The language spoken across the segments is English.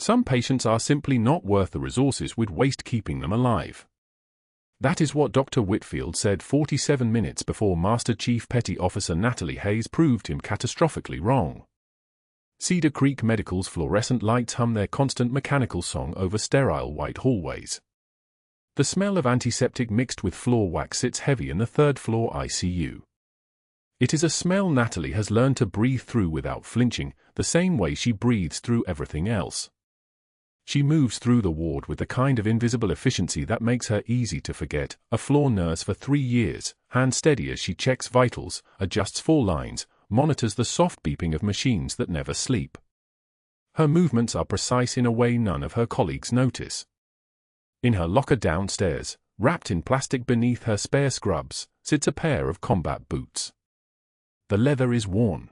Some patients are simply not worth the resources we'd waste keeping them alive. That is what Dr. Whitfield said 47 minutes before Master Chief Petty Officer Natalie Hayes proved him catastrophically wrong. Cedar Creek Medical's fluorescent lights hum their constant mechanical song over sterile white hallways. The smell of antiseptic mixed with floor wax sits heavy in the third-floor ICU. It is a smell Natalie has learned to breathe through without flinching, the same way she breathes through everything else. She moves through the ward with the kind of invisible efficiency that makes her easy to forget, a floor nurse for 3 years, hand steady as she checks vitals, adjusts fall lines, monitors the soft beeping of machines that never sleep. Her movements are precise in a way none of her colleagues notice. In her locker downstairs, wrapped in plastic beneath her spare scrubs, sits a pair of combat boots. The leather is worn.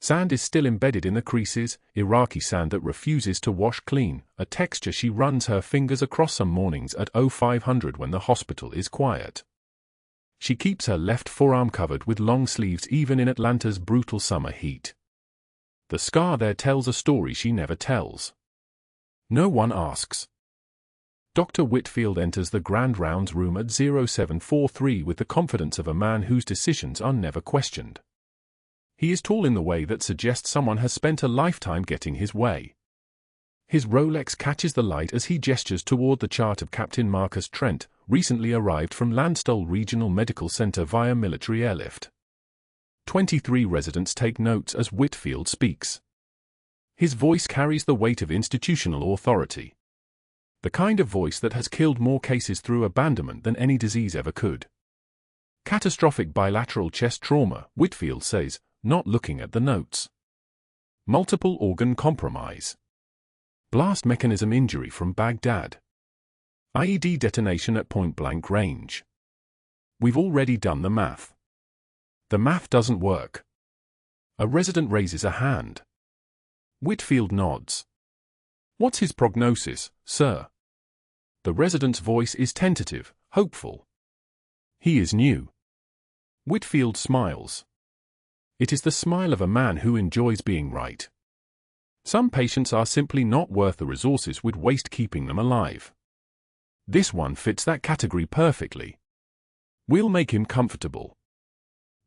Sand is still embedded in the creases, Iraqi sand that refuses to wash clean, a texture she runs her fingers across some mornings at 0500 when the hospital is quiet. She keeps her left forearm covered with long sleeves even in Atlanta's brutal summer heat. The scar there tells a story she never tells. No one asks. Dr. Whitfield enters the grand rounds room at 0743 with the confidence of a man whose decisions are never questioned. He is tall in the way that suggests someone has spent a lifetime getting his way. His Rolex catches the light as he gestures toward the chart of Captain Marcus Trent, recently arrived from Landstuhl Regional Medical Center via military airlift. 23 residents take notes as Whitfield speaks. His voice carries the weight of institutional authority. The kind of voice that has killed more cases through abandonment than any disease ever could. Catastrophic bilateral chest trauma, Whitfield says, not looking at the notes. Multiple organ compromise. Blast mechanism injury from Baghdad. IED detonation at point-blank range. We've already done the math. The math doesn't work. A resident raises a hand. Whitfield nods. What's his prognosis, sir? The resident's voice is tentative, hopeful. He is new. Whitfield smiles. It is the smile of a man who enjoys being right. Some patients are simply not worth the resources we'd waste keeping them alive. This one fits that category perfectly. We'll make him comfortable.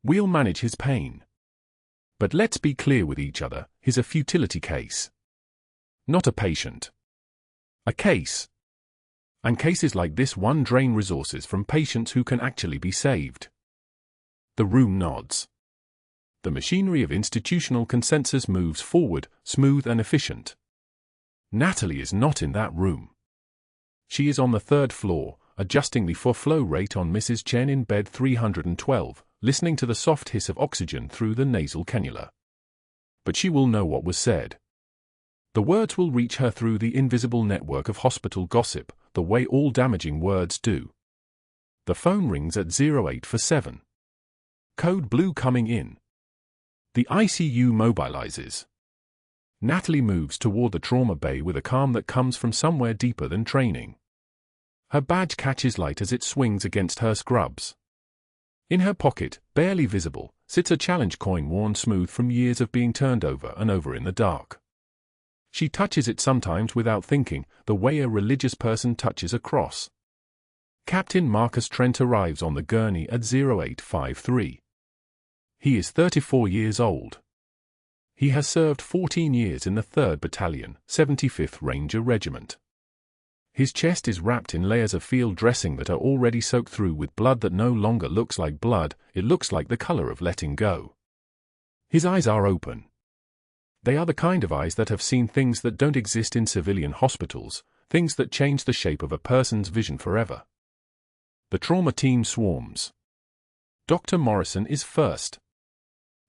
We'll manage his pain. But let's be clear with each other, he's a futility case. Not a patient. A case. And cases like this one drain resources from patients who can actually be saved. The room nods. The machinery of institutional consensus moves forward, smooth and efficient. Natalie is not in that room. She is on the 3rd floor, adjusting the flow rate on Mrs. Chen in bed 312, listening to the soft hiss of oxygen through the nasal cannula. But she will know what was said. The words will reach her through the invisible network of hospital gossip, the way all damaging words do. The phone rings at 0847. Code blue coming in. The ICU mobilizes. Natalie moves toward the trauma bay with a calm that comes from somewhere deeper than training. Her badge catches light as it swings against her scrubs. In her pocket, barely visible, sits a challenge coin worn smooth from years of being turned over and over in the dark. She touches it sometimes without thinking, the way a religious person touches a cross. Captain Marcus Trent arrives on the gurney at 0853. He is 34 years old. He has served 14 years in the 3rd Battalion, 75th Ranger Regiment. His chest is wrapped in layers of field dressing that are already soaked through with blood that no longer looks like blood, it looks like the color of letting go. His eyes are open. They are the kind of eyes that have seen things that don't exist in civilian hospitals, things that change the shape of a person's vision forever. The trauma team swarms. Dr. Morrison is first.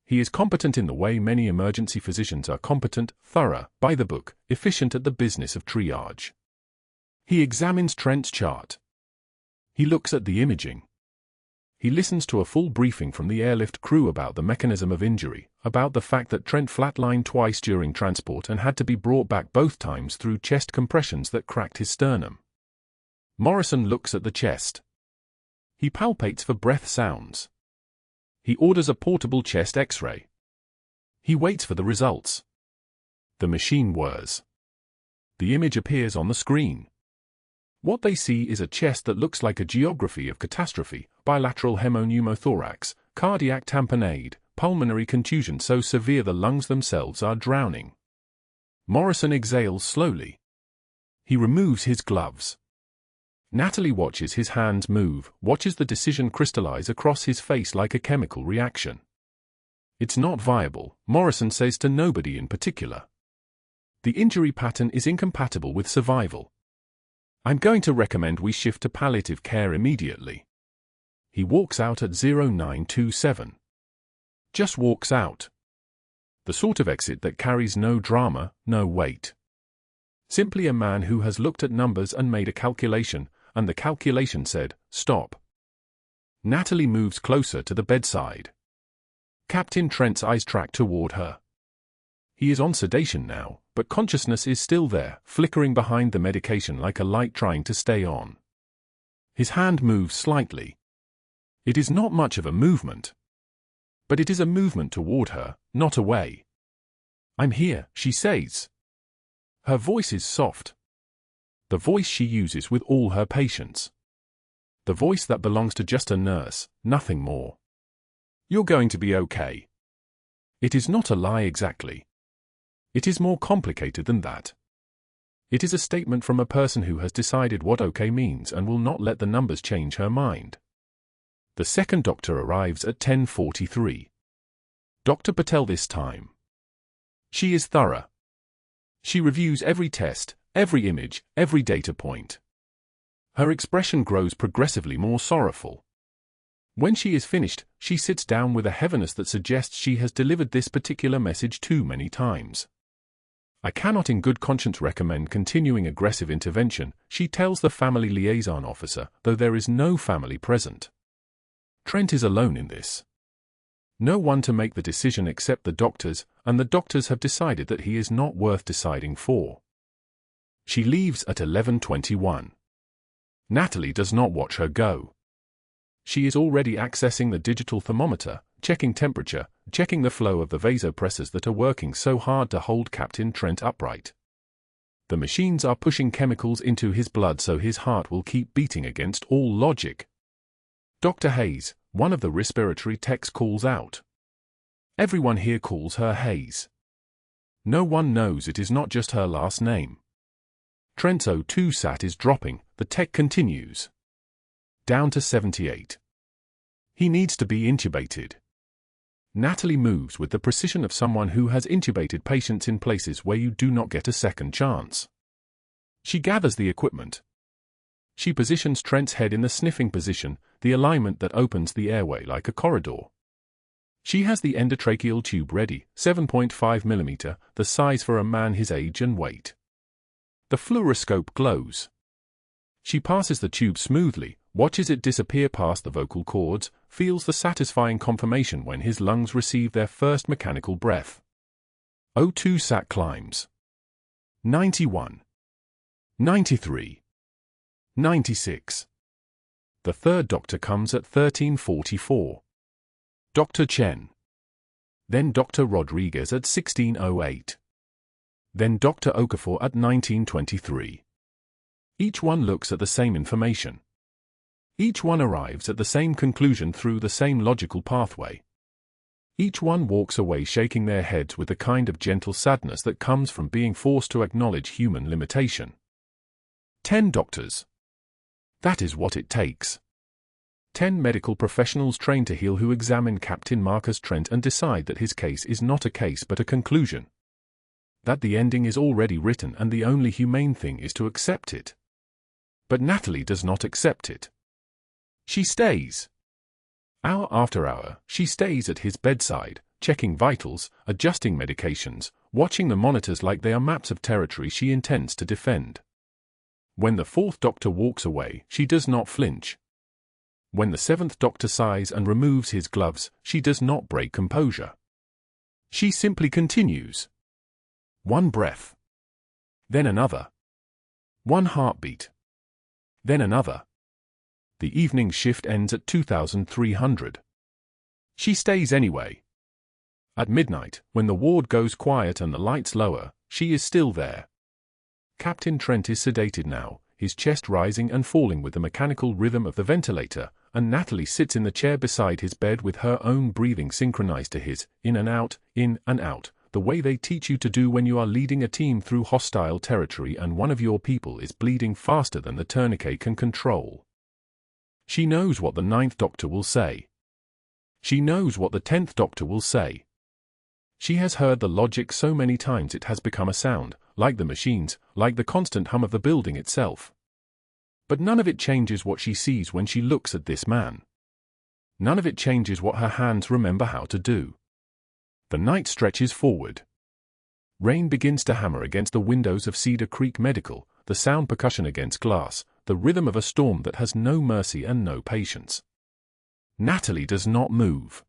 He is competent in the way many emergency physicians are competent, thorough, by the book, efficient at the business of triage. He examines Trent's chart. He looks at the imaging. He listens to a full briefing from the airlift crew about the mechanism of injury, about the fact that Trent flatlined twice during transport and had to be brought back both times through chest compressions that cracked his sternum. Morrison looks at the chest. He palpates for breath sounds. He orders a portable chest X-ray. He waits for the results. The machine whirs. The image appears on the screen. What they see is a chest that looks like a geography of catastrophe, bilateral hemopneumothorax, cardiac tamponade, pulmonary contusion so severe the lungs themselves are drowning. Morrison exhales slowly. He removes his gloves. Natalie watches his hands move, watches the decision crystallize across his face like a chemical reaction. It's not viable, Morrison says to nobody in particular. The injury pattern is incompatible with survival. I'm going to recommend we shift to palliative care immediately. He walks out at 0927. Just walks out. The sort of exit that carries no drama, no weight. Simply a man who has looked at numbers and made a calculation, and the calculation said, stop. Natalie moves closer to the bedside. Captain Trent's eyes track toward her. He is on sedation now, but consciousness is still there, flickering behind the medication like a light trying to stay on. His hand moves slightly. It is not much of a movement. But it is a movement toward her, not away. I'm here, she says. Her voice is soft. The voice she uses with all her patients. The voice that belongs to just a nurse, nothing more. You're going to be okay. It is not a lie exactly. It is more complicated than that. It is a statement from a person who has decided what okay means and will not let the numbers change her mind. The second doctor arrives at 10:43. Dr. Patel this time. She is thorough. She reviews every test, every image, every data point. Her expression grows progressively more sorrowful. When she is finished, she sits down with a heaviness that suggests she has delivered this particular message too many times. I cannot in good conscience recommend continuing aggressive intervention, she tells the family liaison officer, though there is no family present. Trent is alone in this. No one to make the decision except the doctors, and the doctors have decided that he is not worth deciding for. She leaves at 11:21. Natalie does not watch her go. She is already accessing the digital thermometer, checking temperature, checking the flow of the vasopressors that are working so hard to hold Captain Trent upright. The machines are pushing chemicals into his blood so his heart will keep beating against all logic. Dr. Hayes, one of the respiratory techs, calls out. Everyone here calls her Hayes. No one knows it is not just her last name. Trent's O2 sat is dropping, the tech continues. Down to 78. He needs to be intubated. Natalie moves with the precision of someone who has intubated patients in places where you do not get a second chance. She gathers the equipment. She positions Trent's head in the sniffing position, the alignment that opens the airway like a corridor. She has the endotracheal tube ready, 7.5 mm, the size for a man his age and weight. The fluoroscope glows. She passes the tube smoothly, watches it disappear past the vocal cords, feels the satisfying confirmation when his lungs receive their first mechanical breath. O2 sat climbs. 91. 93. 96. The third doctor comes at 13:44. Dr. Chen. Then Dr. Rodriguez at 16:08. Then Dr. Okafor at 19:23. Each one looks at the same information. Each one arrives at the same conclusion through the same logical pathway. Each one walks away shaking their heads with the kind of gentle sadness that comes from being forced to acknowledge human limitation. 10 doctors. That is what it takes. 10 medical professionals trained to heal who examine Captain Marcus Trent and decide that his case is not a case but a conclusion. That the ending is already written and the only humane thing is to accept it. But Natalie does not accept it. She stays. Hour after hour, she stays at his bedside, checking vitals, adjusting medications, watching the monitors like they are maps of territory she intends to defend. When the fourth doctor walks away, she does not flinch. When the seventh doctor sighs and removes his gloves, she does not break composure. She simply continues. One breath. Then another. One heartbeat. Then another. The evening shift ends at 2300. She stays anyway. At midnight, when the ward goes quiet and the lights lower, she is still there. Captain Trent is sedated now, his chest rising and falling with the mechanical rhythm of the ventilator, and Natalie sits in the chair beside his bed with her own breathing synchronized to his, in and out, the way they teach you to do when you are leading a team through hostile territory and one of your people is bleeding faster than the tourniquet can control. She knows what the 9th Doctor will say. She knows what the 10th Doctor will say. She has heard the logic so many times it has become a sound, like the machines, like the constant hum of the building itself. But none of it changes what she sees when she looks at this man. None of it changes what her hands remember how to do. The night stretches forward. Rain begins to hammer against the windows of Cedar Creek Medical, the sound percussion against glass, the rhythm of a storm that has no mercy and no patience. Natalie does not move.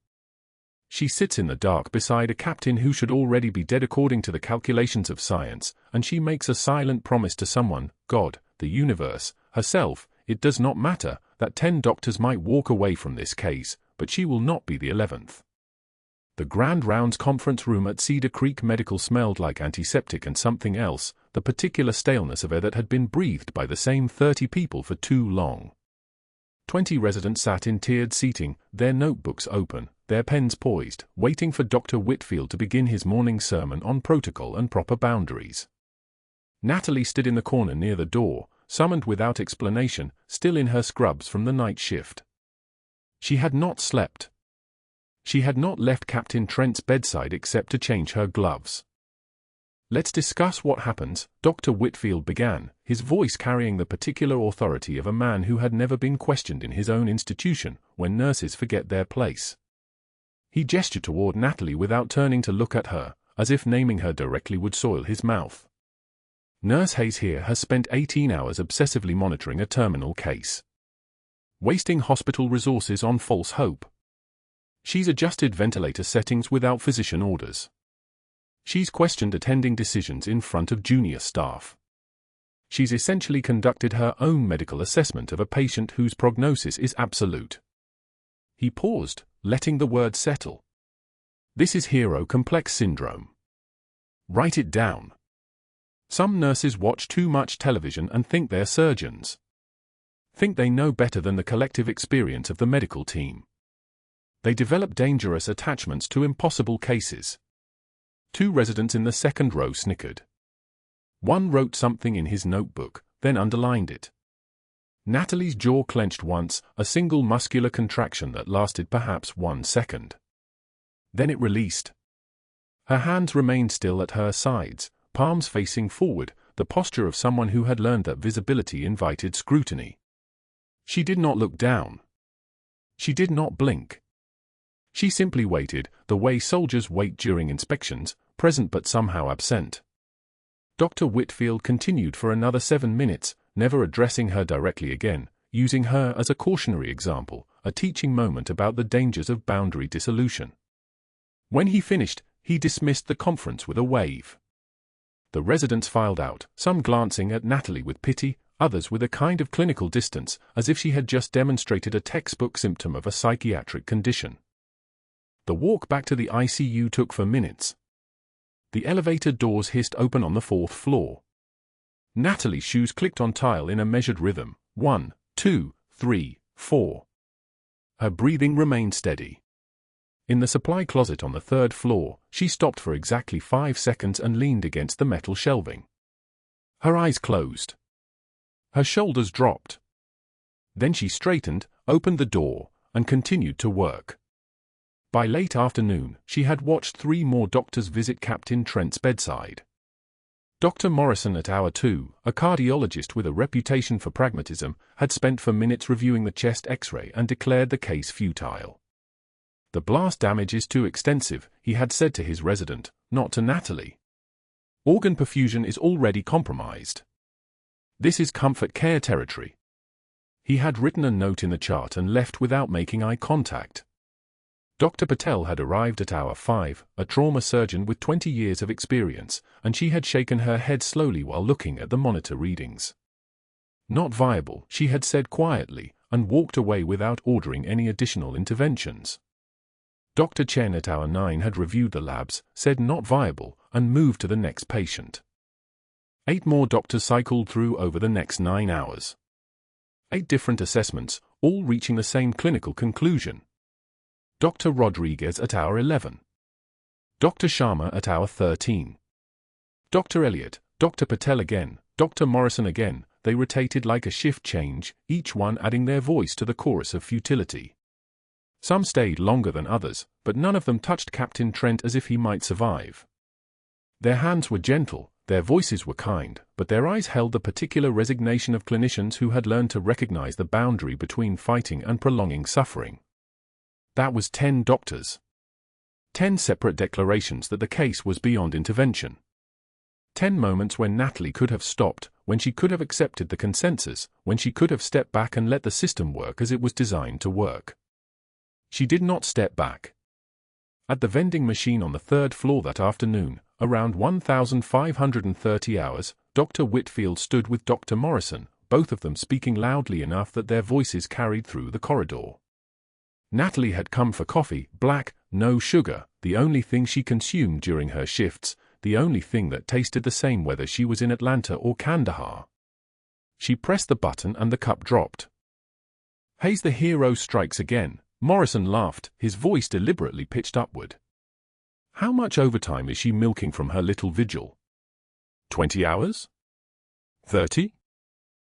She sits in the dark beside a captain who should already be dead according to the calculations of science, and she makes a silent promise to someone, God, the universe, herself. It does not matter that 10 doctors might walk away from this case, but she will not be the 11th. The Grand Rounds conference room at Cedar Creek Medical smelled like antiseptic and something else, the particular staleness of air that had been breathed by the same 30 people for too long. 20 residents sat in tiered seating, their notebooks open, their pens poised, waiting for Dr. Whitfield to begin his morning sermon on protocol and proper boundaries. Natalie stood in the corner near the door, summoned without explanation, still in her scrubs from the night shift. She had not slept. She had not left Captain Trent's bedside except to change her gloves. Let's discuss what happens, Dr. Whitfield began, his voice carrying the particular authority of a man who had never been questioned in his own institution, when nurses forget their place. He gestured toward Natalie without turning to look at her, as if naming her directly would soil his mouth. Nurse Hayes here has spent 18 hours obsessively monitoring a terminal case. Wasting hospital resources on false hope. She's adjusted ventilator settings without physician orders. She's questioned attending decisions in front of junior staff. She's essentially conducted her own medical assessment of a patient whose prognosis is absolute. He paused, letting the word settle. This is hero complex syndrome. Write it down. Some nurses watch too much television and think they're surgeons. Think they know better than the collective experience of the medical team. They develop dangerous attachments to impossible cases. 2 residents in the second row snickered. One wrote something in his notebook, then underlined it. Natalie's jaw clenched once, a single muscular contraction that lasted perhaps 1 second. Then it released. Her hands remained still at her sides, palms facing forward, the posture of someone who had learned that visibility invited scrutiny. She did not look down. She did not blink. She simply waited, the way soldiers wait during inspections, present but somehow absent. Dr. Whitfield continued for another 7 minutes, never addressing her directly again, using her as a cautionary example, a teaching moment about the dangers of boundary dissolution. When he finished, he dismissed the conference with a wave. The residents filed out, some glancing at Natalie with pity, others with a kind of clinical distance, as if she had just demonstrated a textbook symptom of a psychiatric condition. The walk back to the ICU took 4 minutes. The elevator doors hissed open on the 4th floor. Natalie's shoes clicked on tile in a measured rhythm, 1, 2, 3, 4. Her breathing remained steady. In the supply closet on the 3rd floor, she stopped for exactly 5 seconds and leaned against the metal shelving. Her eyes closed. Her shoulders dropped. Then she straightened, opened the door, and continued to work. By late afternoon, she had watched 3 more doctors visit Captain Trent's bedside. Dr. Morrison at hour 2, a cardiologist with a reputation for pragmatism, had spent 4 minutes reviewing the chest X-ray and declared the case futile. The blast damage is too extensive, he had said to his resident, not to Natalie. Organ perfusion is already compromised. This is comfort care territory. He had written a note in the chart and left without making eye contact. Dr. Patel had arrived at hour 5, a trauma surgeon with 20 years of experience, and she had shaken her head slowly while looking at the monitor readings. Not viable, she had said quietly, and walked away without ordering any additional interventions. Dr. Chen at hour 9 had reviewed the labs, said not viable, and moved to the next patient. 8 more doctors cycled through over the next 9 hours. 8 different assessments, all reaching the same clinical conclusion. Dr. Rodriguez at hour 11. Dr. Sharma at hour 13. Dr. Elliott, Dr. Patel again, Dr. Morrison again. They rotated like a shift change, each one adding their voice to the chorus of futility. Some stayed longer than others, but none of them touched Captain Trent as if he might survive. Their hands were gentle, their voices were kind, but their eyes held the particular resignation of clinicians who had learned to recognize the boundary between fighting and prolonging suffering. That was 10 doctors. 10 separate declarations that the case was beyond intervention. 10 moments when Natalie could have stopped, when she could have accepted the consensus, when she could have stepped back and let the system work as it was designed to work. She did not step back. At the vending machine on the 3rd floor that afternoon, around 1530 hours, Dr. Whitfield stood with Dr. Morrison, both of them speaking loudly enough that their voices carried through the corridor. Natalie had come for coffee, black, no sugar, the only thing she consumed during her shifts, the only thing that tasted the same whether she was in Atlanta or Kandahar. She pressed the button and the cup dropped. Hayes the hero strikes again. Morrison laughed, his voice deliberately pitched upward. How much overtime is she milking from her little vigil? 20 hours? 30?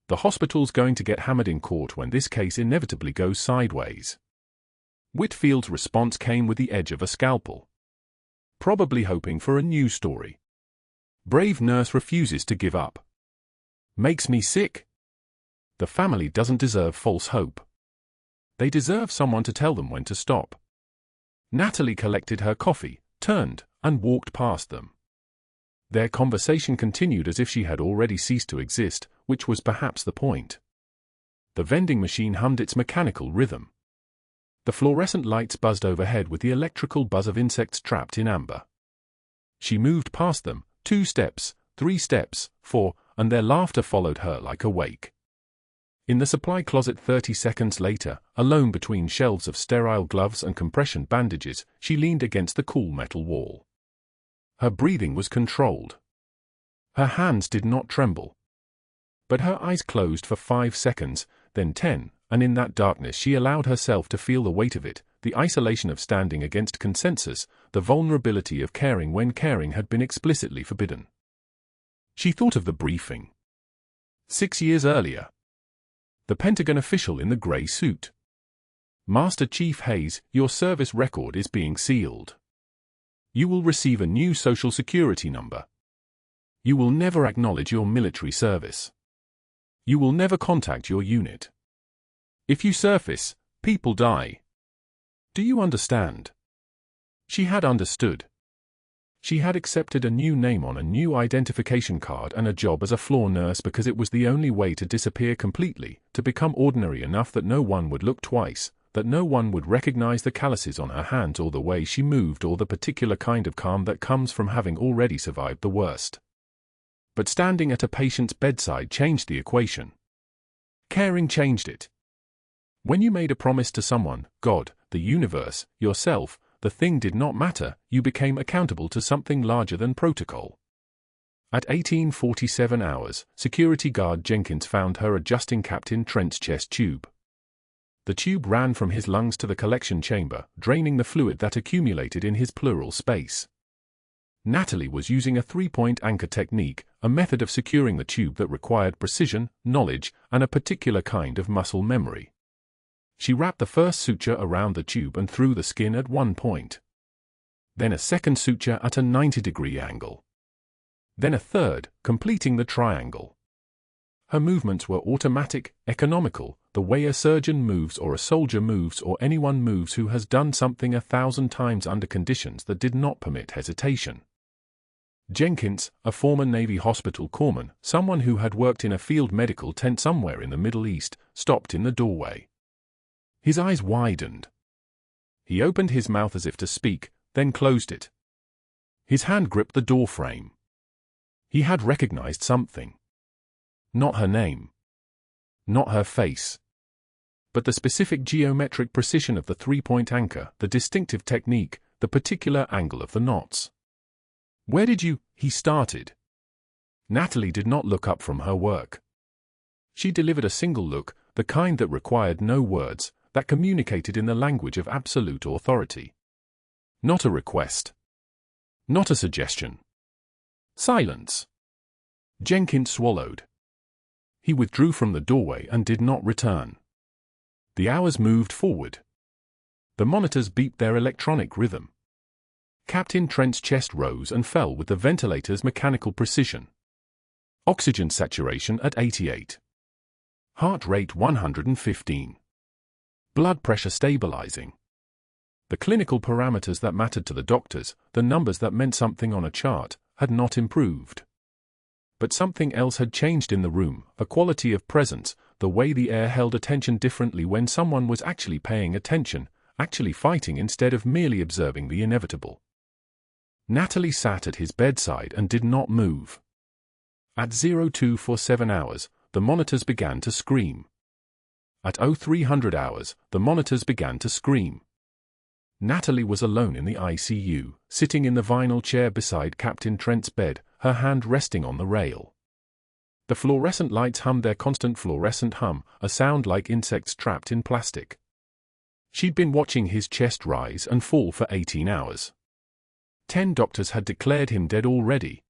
The hospital's going to get hammered in court when this case inevitably goes sideways. Whitfield's response came with the edge of a scalpel. Probably hoping for a news story. Brave nurse refuses to give up. Makes me sick. The family doesn't deserve false hope. They deserve someone to tell them when to stop. Natalie collected her coffee, turned, and walked past them. Their conversation continued as if she had already ceased to exist, which was perhaps the point. The vending machine hummed its mechanical rhythm. The fluorescent lights buzzed overhead with the electrical buzz of insects trapped in amber. She moved past them, 2 steps, 3 steps, 4, and their laughter followed her like a wake. In the supply closet 30 seconds later, alone between shelves of sterile gloves and compression bandages, she leaned against the cool metal wall. Her breathing was controlled. Her hands did not tremble. But her eyes closed for 5 seconds, then 10, and in that darkness she allowed herself to feel the weight of it, the isolation of standing against consensus, the vulnerability of caring when caring had been explicitly forbidden. She thought of the briefing. 6 years earlier. The Pentagon official in the grey suit. Master Chief Hayes, your service record is being sealed. You will receive a new Social Security number. You will never acknowledge your military service. You will never contact your unit. If you surface, people die. Do you understand? She had understood. She had accepted a new name on a new identification card and a job as a floor nurse because it was the only way to disappear completely, to become ordinary enough that no one would look twice, that no one would recognize the calluses on her hands or the way she moved or the particular kind of calm that comes from having already survived the worst. But standing at a patient's bedside changed the equation. Caring changed it. When you made a promise to someone, God, the universe, yourself, the thing did not matter, you became accountable to something larger than protocol. At 1847 hours, security guard Jenkins found her adjusting Captain Trent's chest tube. The tube ran from his lungs to the collection chamber, draining the fluid that accumulated in his pleural space. Natalie was using a 3-point anchor technique, a method of securing the tube that required precision, knowledge, and a particular kind of muscle memory. She wrapped the first suture around the tube and through the skin at one point. Then a second suture at a 90-degree angle. Then a third, completing the triangle. Her movements were automatic, economical, the way a surgeon moves or a soldier moves or anyone moves who has done something 1,000 times under conditions that did not permit hesitation. Jenkins, a former Navy hospital corpsman, someone who had worked in a field medical tent somewhere in the Middle East, stopped in the doorway. His eyes widened. He opened his mouth as if to speak, then closed it. His hand gripped the door frame. He had recognized something. Not her name. Not her face. But the specific geometric precision of the 3-point anchor, the distinctive technique, the particular angle of the knots. Where did you, he started. Natalie did not look up from her work. She delivered a single look, the kind that required no words, that communicated in the language of absolute authority. Not a request. Not a suggestion. Silence. Jenkins swallowed. He withdrew from the doorway and did not return. The hours moved forward. The monitors beeped their electronic rhythm. Captain Trent's chest rose and fell with the ventilator's mechanical precision. Oxygen saturation at 88. Heart rate 115. Blood pressure stabilizing. The clinical parameters that mattered to the doctors, the numbers that meant something on a chart, had not improved. But something else had changed in the room, a quality of presence, the way the air held attention differently when someone was actually paying attention, actually fighting instead of merely observing the inevitable. Natalie sat at his bedside and did not move. At 0247 hours, the monitors began to scream. At 0300 hours, the monitors began to scream. Natalie was alone in the ICU, sitting in the vinyl chair beside Captain Trent's bed, her hand resting on the rail. The fluorescent lights hummed their constant fluorescent hum, a sound like insects trapped in plastic. She'd been watching his chest rise and fall for 18 hours. 10 doctors had declared him dead already.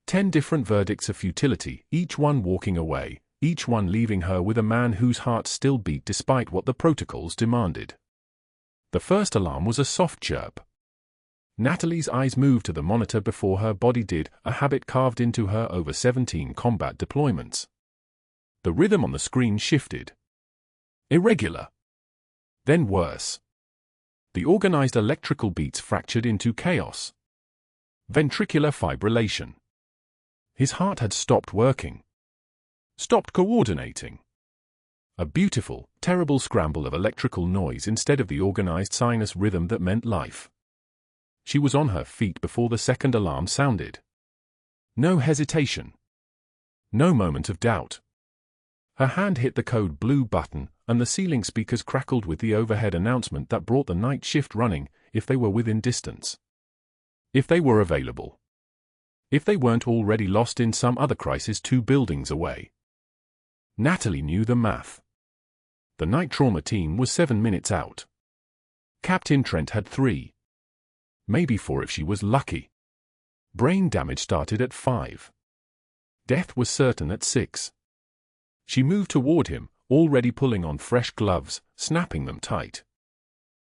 10 different verdicts of futility, each one walking away, each one leaving her with a man whose heart still beat despite what the protocols demanded. The first alarm was a soft chirp. Natalie's eyes moved to the monitor before her body did, a habit carved into her over 17 combat deployments. The rhythm on the screen shifted. Irregular. Then worse. The organized electrical beats fractured into chaos. Ventricular fibrillation. His heart had stopped working. Stopped coordinating. A beautiful, terrible scramble of electrical noise instead of the organized sinus rhythm that meant life. She was on her feet before the second alarm sounded. No hesitation. No moment of doubt. Her hand hit the code blue button, and the ceiling speakers crackled with the overhead announcement that brought the night shift running, if they were within distance. If they were available. If they weren't already lost in some other crisis 2 buildings away. Natalie knew the math. The night trauma team was 7 minutes out. Captain Trent had 3. Maybe 4 if she was lucky. Brain damage started at 5. Death was certain at 6. She moved toward him, already pulling on fresh gloves, snapping them tight.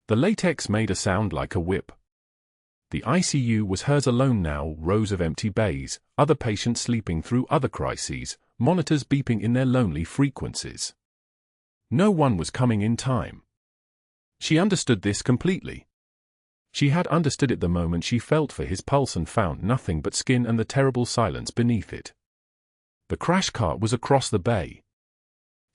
The latex made a sound like a whip. The ICU was hers alone now, rows of empty bays, other patients sleeping through other crises, monitors beeping in their lonely frequencies. No one was coming in time. She understood this completely. She had understood it the moment she felt for his pulse and found nothing but skin and the terrible silence beneath it. The crash cart was across the bay.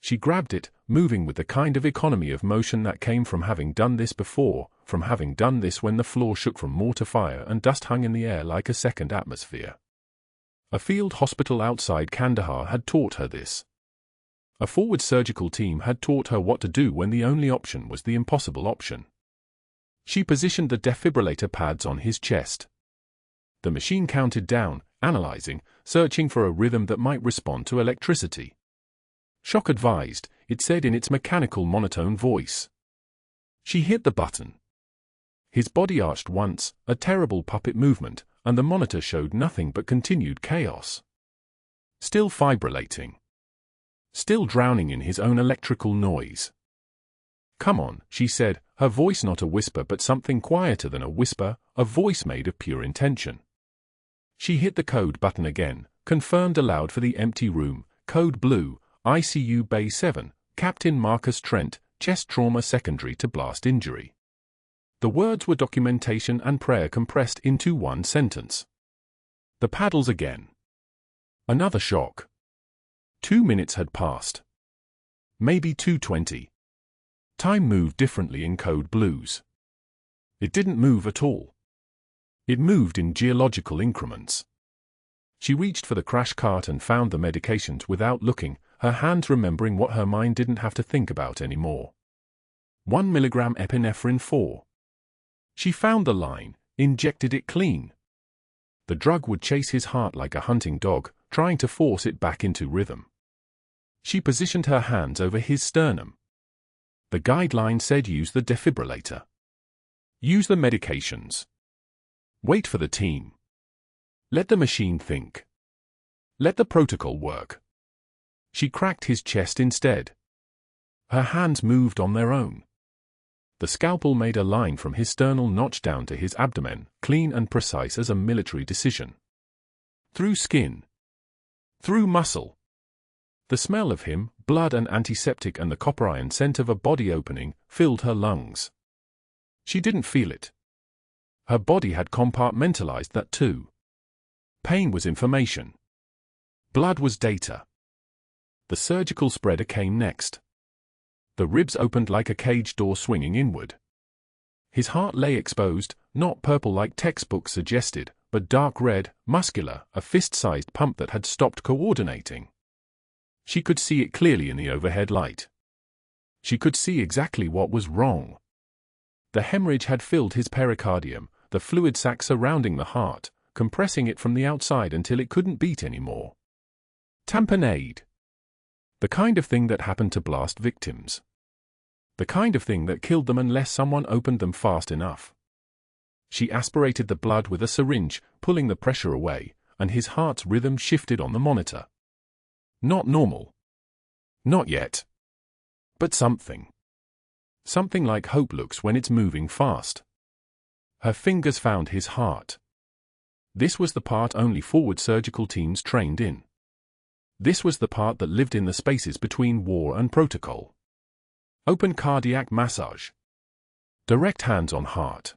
She grabbed it, moving with the kind of economy of motion that came from having done this before, from having done this when the floor shook from mortar fire and dust hung in the air like a second atmosphere. A field hospital outside Kandahar had taught her this. A forward surgical team had taught her what to do when the only option was the impossible option. She positioned the defibrillator pads on his chest. The machine counted down, analyzing, searching for a rhythm that might respond to electricity. Shock advised, it said in its mechanical monotone voice. She hit the button. His body arched once, a terrible puppet movement, and the monitor showed nothing but continued chaos. Still fibrillating. Still drowning in his own electrical noise. "Come on," she said, her voice not a whisper but something quieter than a whisper, a voice made of pure intention. She hit the code button again, confirmed aloud for the empty room, code blue, ICU Bay 7, Captain Marcus Trent, chest trauma secondary to blast injury. The words were documentation and prayer compressed into one sentence. The paddles again. Another shock. 2 minutes had passed. Maybe 2:20. Time moved differently in code blues. It didn't move at all. It moved in geological increments. She reached for the crash cart and found the medications without looking, her hands remembering what her mind didn't have to think about anymore. 1 milligram epinephrine 4. She found the line, injected it clean. The drug would chase his heart like a hunting dog, trying to force it back into rhythm. She positioned her hands over his sternum. The guideline said use the defibrillator. Use the medications. Wait for the team. Let the machine think. Let the protocol work. She cracked his chest instead. Her hands moved on their own. The scalpel made a line from his sternal notch down to his abdomen, clean and precise as a military decision. Through skin. Through muscle. The smell of him, blood and antiseptic and the copper iron scent of a body opening, filled her lungs. She didn't feel it. Her body had compartmentalized that too. Pain was information. Blood was data. The surgical spreader came next. The ribs opened like a cage door swinging inward. His heart lay exposed, not purple like textbooks suggested, but dark red, muscular, a fist-sized pump that had stopped coordinating. She could see it clearly in the overhead light. She could see exactly what was wrong. The hemorrhage had filled his pericardium, the fluid sac surrounding the heart, compressing it from the outside until it couldn't beat anymore. Tamponade. The kind of thing that happened to blast victims. The kind of thing that killed them unless someone opened them fast enough. She aspirated the blood with a syringe, pulling the pressure away, and his heart's rhythm shifted on the monitor. Not normal. Not yet. But something. Something like hope looks when it's moving fast. Her fingers found his heart. This was the part only forward surgical teams trained in. This was the part that lived in the spaces between war and protocol. Open cardiac massage. Direct hands on heart.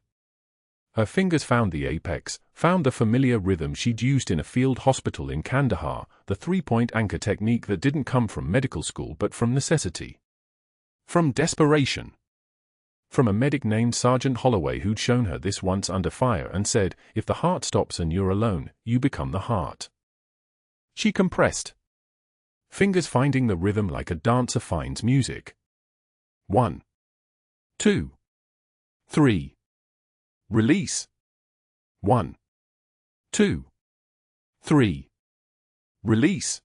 Her fingers found the apex, found the familiar rhythm she'd used in a field hospital in Kandahar, the three-point anchor technique that didn't come from medical school but from necessity. From desperation. From a medic named Sergeant Holloway who'd shown her this once under fire and said, if the heart stops and you're alone, you become the heart. She compressed. Fingers finding the rhythm like a dancer finds music. 1, 2, 3. Release. 1, 2, 3. Release.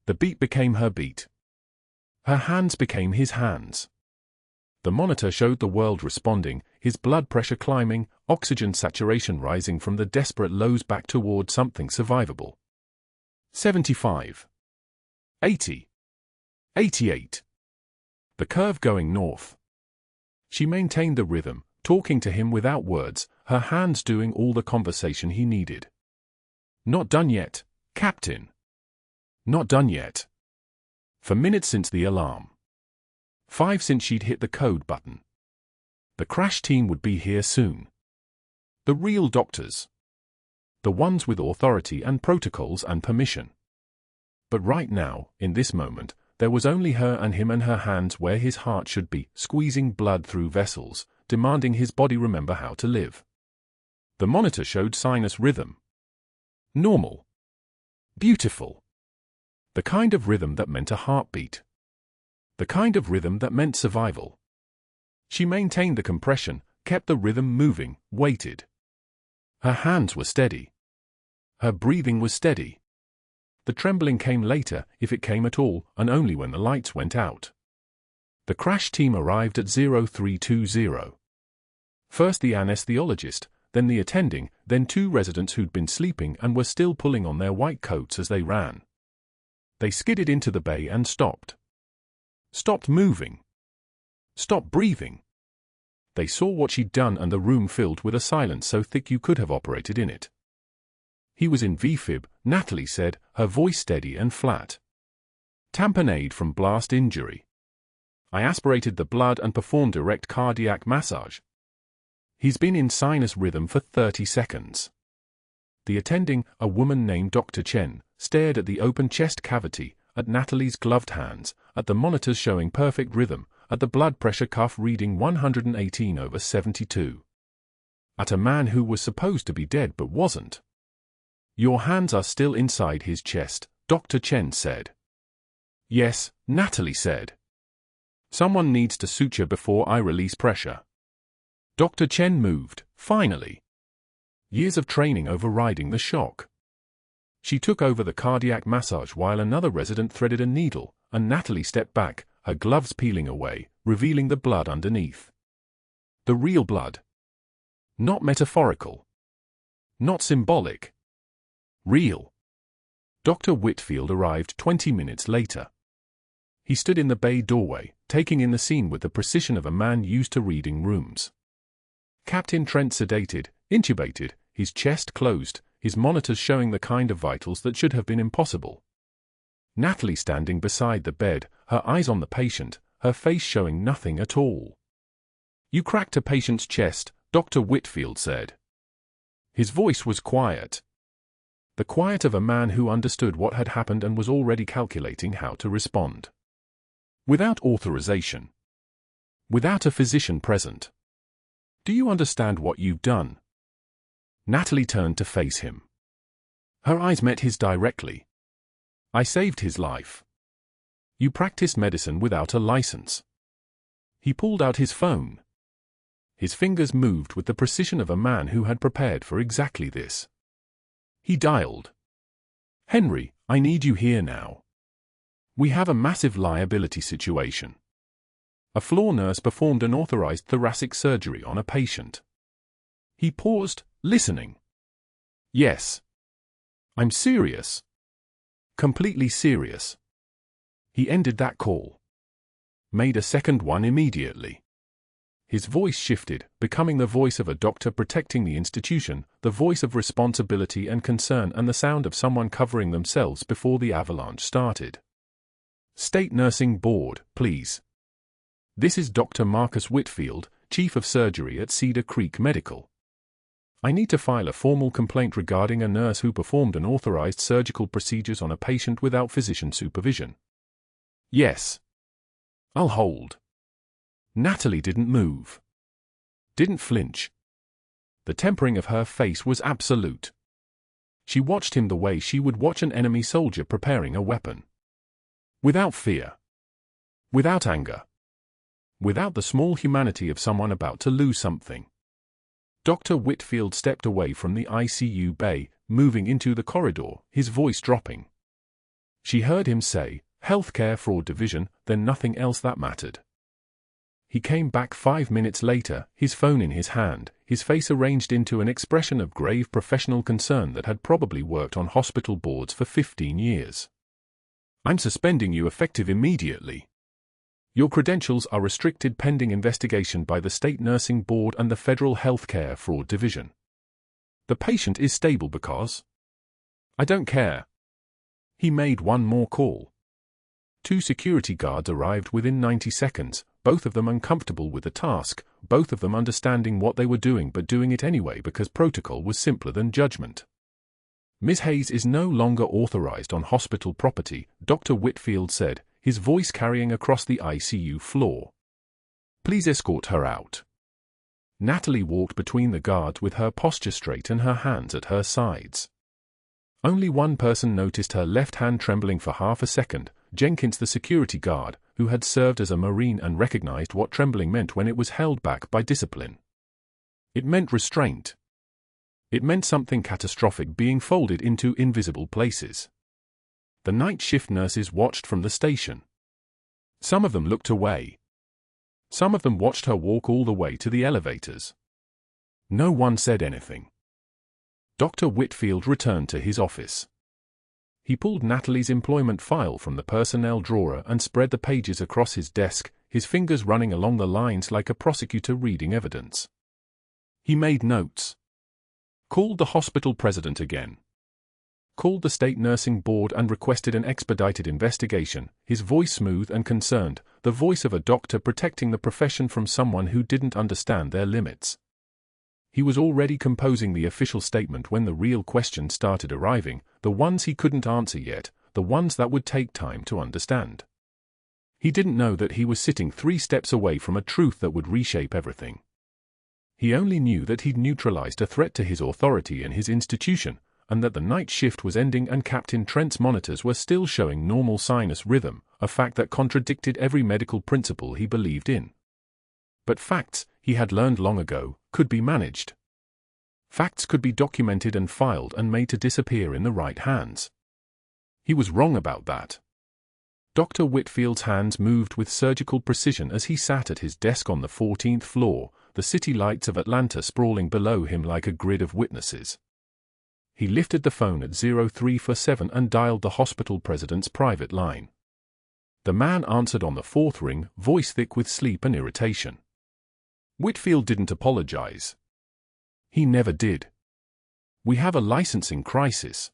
The beat became her beat. Her hands became his hands. The monitor showed the world responding, his blood pressure climbing, oxygen saturation rising from the desperate lows back toward something survivable. 75. 80. 88. The curve going north. She maintained the rhythm, talking to him without words, her hands doing all the conversation he needed. Not done yet, Captain. Not done yet. For minutes since the alarm. 5 since she'd hit the code button. The crash team would be here soon. The real doctors. The ones with authority and protocols and permission. But right now, in this moment, there was only her and him and her hands where his heart should be, squeezing blood through vessels, demanding his body remember how to live. The monitor showed sinus rhythm. Normal. Beautiful. The kind of rhythm that meant a heartbeat. The kind of rhythm that meant survival. She maintained the compression, kept the rhythm moving, waited. Her hands were steady. Her breathing was steady. The trembling came later, if it came at all, and only when the lights went out. The crash team arrived at 0320. First the anesthesiologist, then the attending, then 2 residents who'd been sleeping and were still pulling on their white coats as they ran. They skidded into the bay and stopped. Stopped moving. Stopped breathing. They saw what she'd done and the room filled with a silence so thick you could have operated in it. He was in VFib, Natalie said, her voice steady and flat. Tamponade from blast injury. I aspirated the blood and performed direct cardiac massage. He's been in sinus rhythm for 30 seconds. The attending, a woman named Dr. Chen, stared at the open chest cavity, at Natalie's gloved hands, at the monitors showing perfect rhythm, at the blood pressure cuff reading 118/72. At a man who was supposed to be dead but wasn't. Your hands are still inside his chest, Dr. Chen said. Yes, Natalie said. Someone needs to suture before I release pressure. Dr. Chen moved, finally. Years of training overriding the shock. She took over the cardiac massage while another resident threaded a needle, and Natalie stepped back, her gloves peeling away, revealing the blood underneath. The real blood. Not metaphorical. Not symbolic. Real. Dr. Whitfield arrived 20 minutes later. He stood in the bay doorway, taking in the scene with the precision of a man used to reading rooms. Captain Trent sedated, intubated, his chest closed, his monitors showing the kind of vitals that should have been impossible. Natalie standing beside the bed, her eyes on the patient, her face showing nothing at all. "You cracked a patient's chest," Dr. Whitfield said. His voice was quiet. The quiet of a man who understood what had happened and was already calculating how to respond. Without authorization. Without a physician present. "Do you understand what you've done?" Natalie turned to face him. Her eyes met his directly. "I saved his life. You practiced medicine without a license." He pulled out his phone. His fingers moved with the precision of a man who had prepared for exactly this. He dialed. "Henry, I need you here now. We have a massive liability situation. A floor nurse performed unauthorized thoracic surgery on a patient." He paused, listening. "Yes. I'm serious. Completely serious." He ended that call. Made a second one immediately. His voice shifted, becoming the voice of a doctor protecting the institution, the voice of responsibility and concern, and the sound of someone covering themselves before the avalanche started. "State Nursing Board, please. This is Dr. Marcus Whitfield, Chief of Surgery at Cedar Creek Medical. I need to file a formal complaint regarding a nurse who performed unauthorized surgical procedures on a patient without physician supervision." "Yes. I'll hold." Natalie didn't move. Didn't flinch. The tempering of her face was absolute. She watched him the way she would watch an enemy soldier preparing a weapon. Without fear. Without anger. Without the small humanity of someone about to lose something. Dr. Whitfield stepped away from the ICU bay, moving into the corridor, his voice dropping. She heard him say, "Healthcare Fraud Division," then nothing else that mattered. He came back 5 minutes later, his phone in his hand, his face arranged into an expression of grave professional concern that had probably worked on hospital boards for 15 years. "I'm suspending you effective immediately. Your credentials are restricted pending investigation by the State Nursing Board and the Federal Healthcare Fraud Division. The patient is stable because—" "I don't care." He made one more call. 2 security guards arrived within 90 seconds, both of them uncomfortable with the task, both of them understanding what they were doing but doing it anyway because protocol was simpler than judgment. "Ms. Hayes is no longer authorized on hospital property," Dr. Whitfield said, his voice carrying across the ICU floor. "Please escort her out." Natalie walked between the guards with her posture straight and her hands at her sides. Only one person noticed her left hand trembling for half a second, Jenkins, the security guard, who had served as a Marine and recognized what trembling meant when it was held back by discipline. It meant restraint. It meant something catastrophic being folded into invisible places. The night shift nurses watched from the station. Some of them looked away. Some of them watched her walk all the way to the elevators. No one said anything. Dr. Whitfield returned to his office. He pulled Natalie's employment file from the personnel drawer and spread the pages across his desk, his fingers running along the lines like a prosecutor reading evidence. He made notes. Called the hospital president again. Called the State Nursing Board and requested an expedited investigation, his voice smooth and concerned, the voice of a doctor protecting the profession from someone who didn't understand their limits. He was already composing the official statement when the real questions started arriving, the ones he couldn't answer yet, the ones that would take time to understand. He didn't know that he was sitting 3 steps away from a truth that would reshape everything. He only knew that he'd neutralized a threat to his authority and his institution, and that the night shift was ending and Captain Trent's monitors were still showing normal sinus rhythm, a fact that contradicted every medical principle he believed in. But facts, he had learned long ago, could be managed. Facts could be documented and filed and made to disappear in the right hands. He was wrong about that. Dr. Whitfield's hands moved with surgical precision as he sat at his desk on the 14th floor, the city lights of Atlanta sprawling below him like a grid of witnesses. He lifted the phone at 0347 and dialed the hospital president's private line. The man answered on the fourth ring, voice thick with sleep and irritation. Whitfield didn't apologize. He never did. We have a licensing crisis.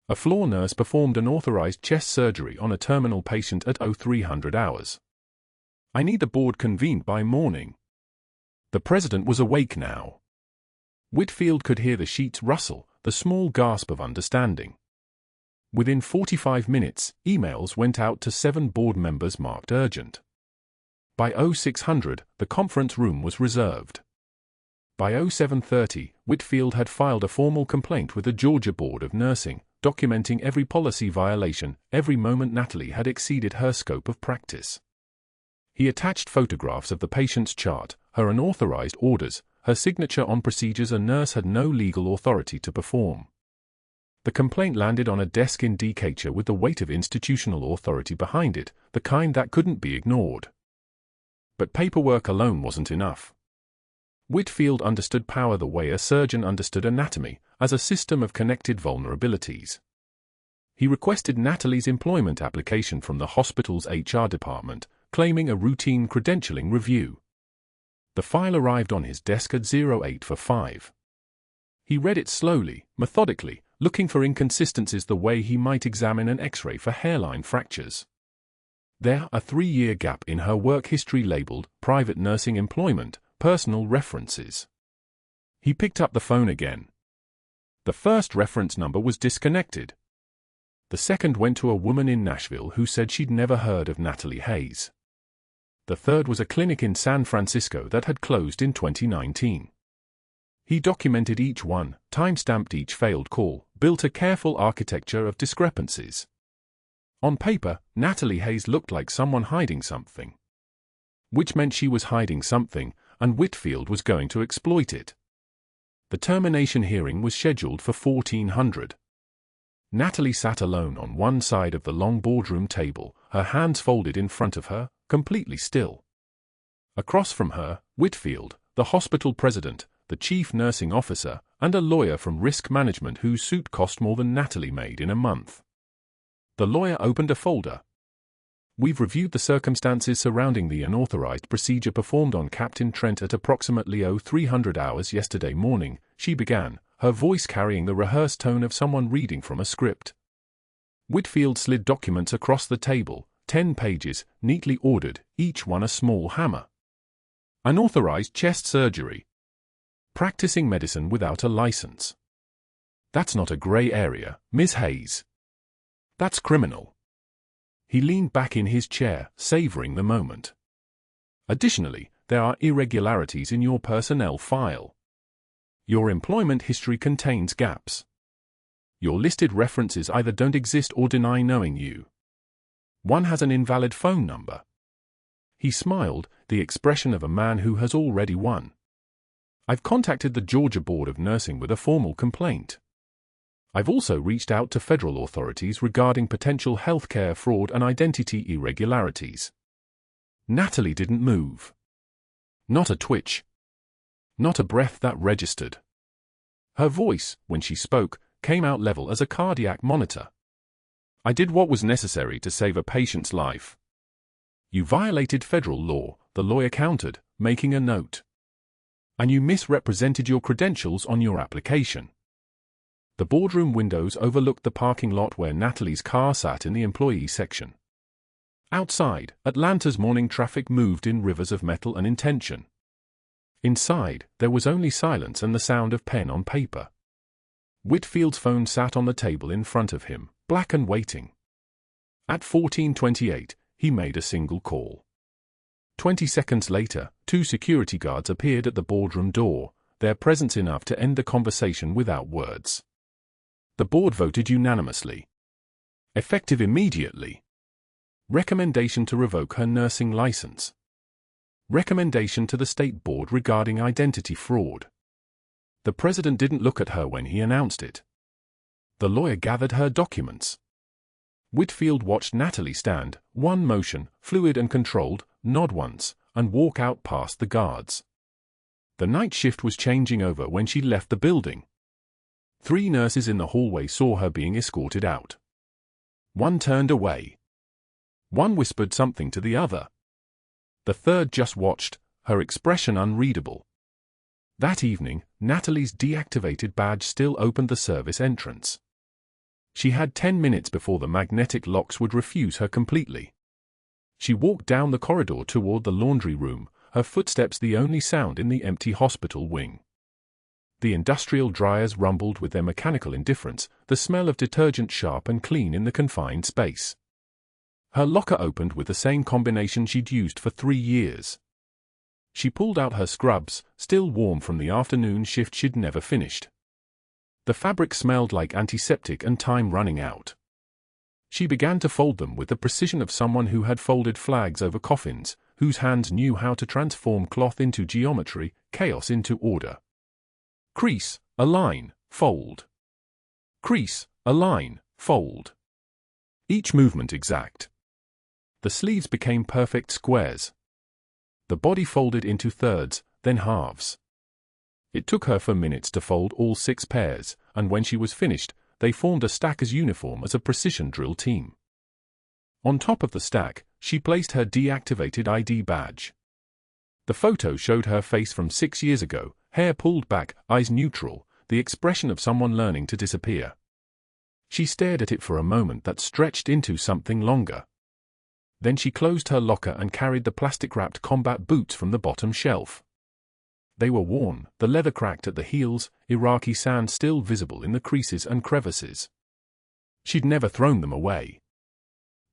A floor nurse performed an authorized chest surgery on a terminal patient at 0300 hours. I need the board convened by morning. The president was awake now. Whitfield could hear the sheets rustle, the small gasp of understanding. Within 45 minutes, emails went out to 7 board members marked urgent. By 0600, the conference room was reserved. By 0730, Whitfield had filed a formal complaint with the Georgia Board of Nursing, documenting every policy violation, every moment Natalie had exceeded her scope of practice. He attached photographs of the patient's chart, her unauthorized orders, her signature on procedures a nurse had no legal authority to perform. The complaint landed on a desk in Decatur with the weight of institutional authority behind it, the kind that couldn't be ignored. But paperwork alone wasn't enough. Whitfield understood power the way a surgeon understood anatomy, as a system of connected vulnerabilities. He requested Natalie's employment application from the hospital's HR department, claiming a routine credentialing review. The file arrived on his desk at 0845. He read it slowly, methodically, looking for inconsistencies the way he might examine an X-ray for hairline fractures. There, a 3-year gap in her work history labeled private nursing employment, personal references. He picked up the phone again. The first reference number was disconnected. The second went to a woman in Nashville who said she'd never heard of Natalie Hayes. The third was a clinic in San Francisco that had closed in 2019. He documented each one, time-stamped each failed call, built a careful architecture of discrepancies. On paper, Natalie Hayes looked like someone hiding something. Which meant she was hiding something, and Whitfield was going to exploit it. The termination hearing was scheduled for 1400. Natalie sat alone on one side of the long boardroom table, her hands folded in front of her, completely still. Across from her, Whitfield, the hospital president, the chief nursing officer, and a lawyer from risk management whose suit cost more than Natalie made in a month. The lawyer opened a folder. We've reviewed the circumstances surrounding the unauthorized procedure performed on Captain Trent at approximately 0300 hours yesterday morning, she began, her voice carrying the rehearsed tone of someone reading from a script. Whitfield slid documents across the table, 10 pages, neatly ordered, each one a small hammer. Unauthorized chest surgery. Practicing medicine without a license. That's not a gray area, Ms. Hayes. That's criminal. He leaned back in his chair, savoring the moment. Additionally, there are irregularities in your personnel file. Your employment history contains gaps. Your listed references either don't exist or deny knowing you. One has an invalid phone number. He smiled, the expression of a man who has already won. I've contacted the Georgia Board of Nursing with a formal complaint. I've also reached out to federal authorities regarding potential healthcare fraud and identity irregularities. Natalie didn't move. Not a twitch. Not a breath that registered. Her voice, when she spoke, came out level as a cardiac monitor. I did what was necessary to save a patient's life. You violated federal law, the lawyer countered, making a note. And you misrepresented your credentials on your application. The boardroom windows overlooked the parking lot where Natalie's car sat in the employee section. Outside, Atlanta's morning traffic moved in rivers of metal and intention. Inside, there was only silence and the sound of pen on paper. Whitfield's phone sat on the table in front of him, black and waiting. At 14:28, he made a single call. 20 seconds later, 2 security guards appeared at the boardroom door, their presence enough to end the conversation without words. The board voted unanimously. Effective immediately. Recommendation to revoke her nursing license. Recommendation to the state board regarding identity fraud. The president didn't look at her when he announced it. The lawyer gathered her documents. Whitfield watched Natalie stand, one motion, fluid and controlled, nod once, and walk out past the guards. The night shift was changing over when she left the building. 3 nurses in the hallway saw her being escorted out. One turned away. One whispered something to the other. The third just watched, her expression unreadable. That evening, Natalie's deactivated badge still opened the service entrance. She had 10 minutes before the magnetic locks would refuse her completely. She walked down the corridor toward the laundry room, her footsteps the only sound in the empty hospital wing. The industrial dryers rumbled with their mechanical indifference, the smell of detergent sharp and clean in the confined space. Her locker opened with the same combination she'd used for 3 years. She pulled out her scrubs, still warm from the afternoon shift she'd never finished. The fabric smelled like antiseptic and time running out. She began to fold them with the precision of someone who had folded flags over coffins, whose hands knew how to transform cloth into geometry, chaos into order. Crease, align, fold. Crease, align, fold. Each movement exact. The sleeves became perfect squares. The body folded into thirds, then halves. It took her for minutes to fold all 6 pairs, and when she was finished, they formed a stack as uniform as a precision drill team. On top of the stack, she placed her deactivated ID badge. The photo showed her face from 6 years ago, hair pulled back, eyes neutral, the expression of someone learning to disappear. She stared at it for a moment that stretched into something longer. Then she closed her locker and carried the plastic-wrapped combat boots from the bottom shelf. They were worn, the leather cracked at the heels, Iraqi sand still visible in the creases and crevices. She'd never thrown them away.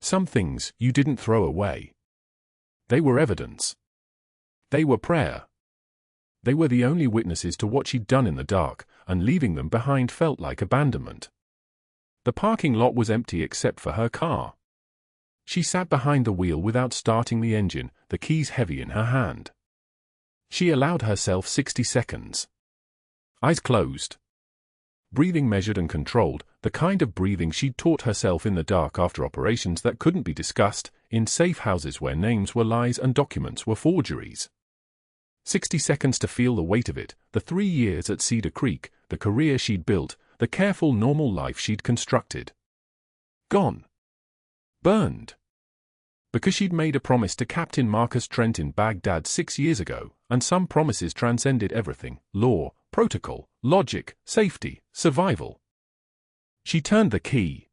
Some things you didn't throw away. They were evidence. They were prayer. They were the only witnesses to what she'd done in the dark, and leaving them behind felt like abandonment. The parking lot was empty except for her car. She sat behind the wheel without starting the engine, the keys heavy in her hand. She allowed herself 60 seconds. Eyes closed. Breathing measured and controlled, the kind of breathing she'd taught herself in the dark after operations that couldn't be discussed, in safe houses where names were lies and documents were forgeries. 60 seconds to feel the weight of it, the 3 years at Cedar Creek, the career she'd built, the careful normal life she'd constructed. Gone. Burned. Because she'd made a promise to Captain Marcus Trent in Baghdad 6 years ago, and some promises transcended everything: law, protocol, logic, safety, survival. She turned the key.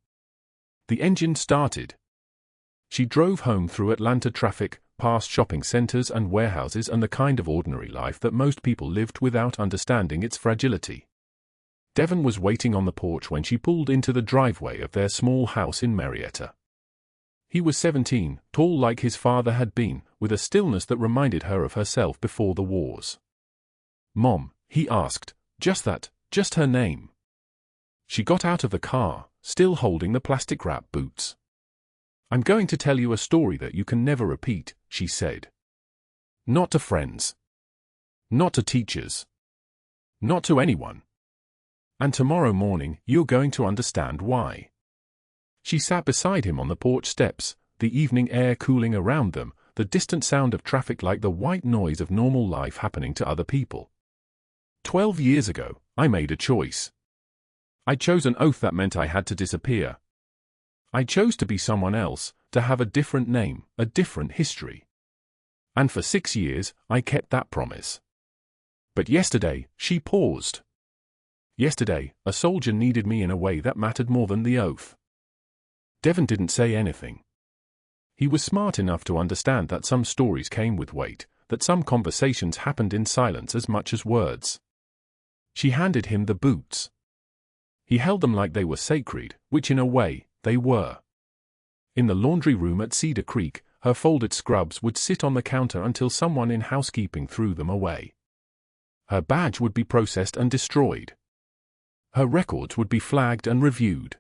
The engine started. She drove home through Atlanta traffic, past shopping centers and warehouses and the kind of ordinary life that most people lived without understanding its fragility. Devon was waiting on the porch when she pulled into the driveway of their small house in Marietta. He was 17, tall like his father had been, with a stillness that reminded her of herself before the wars. "Mom," he asked, "just that, just her name." She got out of the car, still holding the plastic-wrap boots. "I'm going to tell you a story that you can never repeat," she said. "Not to friends. Not to teachers. Not to anyone. And tomorrow morning, you're going to understand why." She sat beside him on the porch steps, the evening air cooling around them, the distant sound of traffic like the white noise of normal life happening to other people. 12 years ago, I made a choice. I chose an oath that meant I had to disappear. I chose to be someone else, to have a different name, a different history. And for 6 years, I kept that promise. But yesterday, she paused. Yesterday, a soldier needed me in a way that mattered more than the oath. Devon didn't say anything. He was smart enough to understand that some stories came with weight, that some conversations happened in silence as much as words. She handed him the boots. He held them like they were sacred, which in a way, they were. In the laundry room at Cedar Creek, her folded scrubs would sit on the counter until someone in housekeeping threw them away. Her badge would be processed and destroyed. Her records would be flagged and reviewed.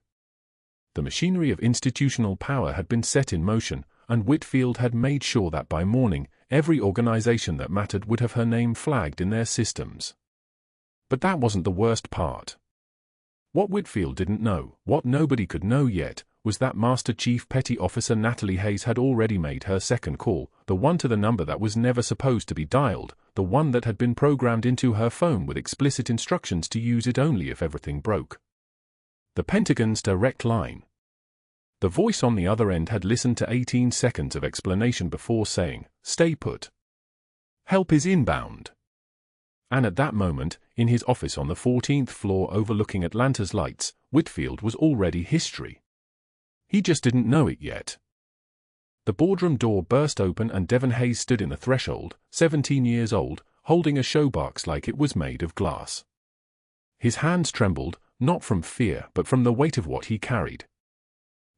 The machinery of institutional power had been set in motion, and Whitfield had made sure that by morning, every organization that mattered would have her name flagged in their systems. But that wasn't the worst part. What Whitfield didn't know, what nobody could know yet, was that Master Chief Petty Officer Natalie Hayes had already made her second call, the one to the number that was never supposed to be dialed, the one that had been programmed into her phone with explicit instructions to use it only if everything broke. The Pentagon's direct line. The voice on the other end had listened to 18 seconds of explanation before saying, "Stay put. Help is inbound." And at that moment, in his office on the 14th floor overlooking Atlanta's lights, Whitfield was already history. He just didn't know it yet. The boardroom door burst open and Devon Hayes stood in the threshold, 17 years old, holding a showbox like it was made of glass. His hands trembled, not from fear but from the weight of what he carried.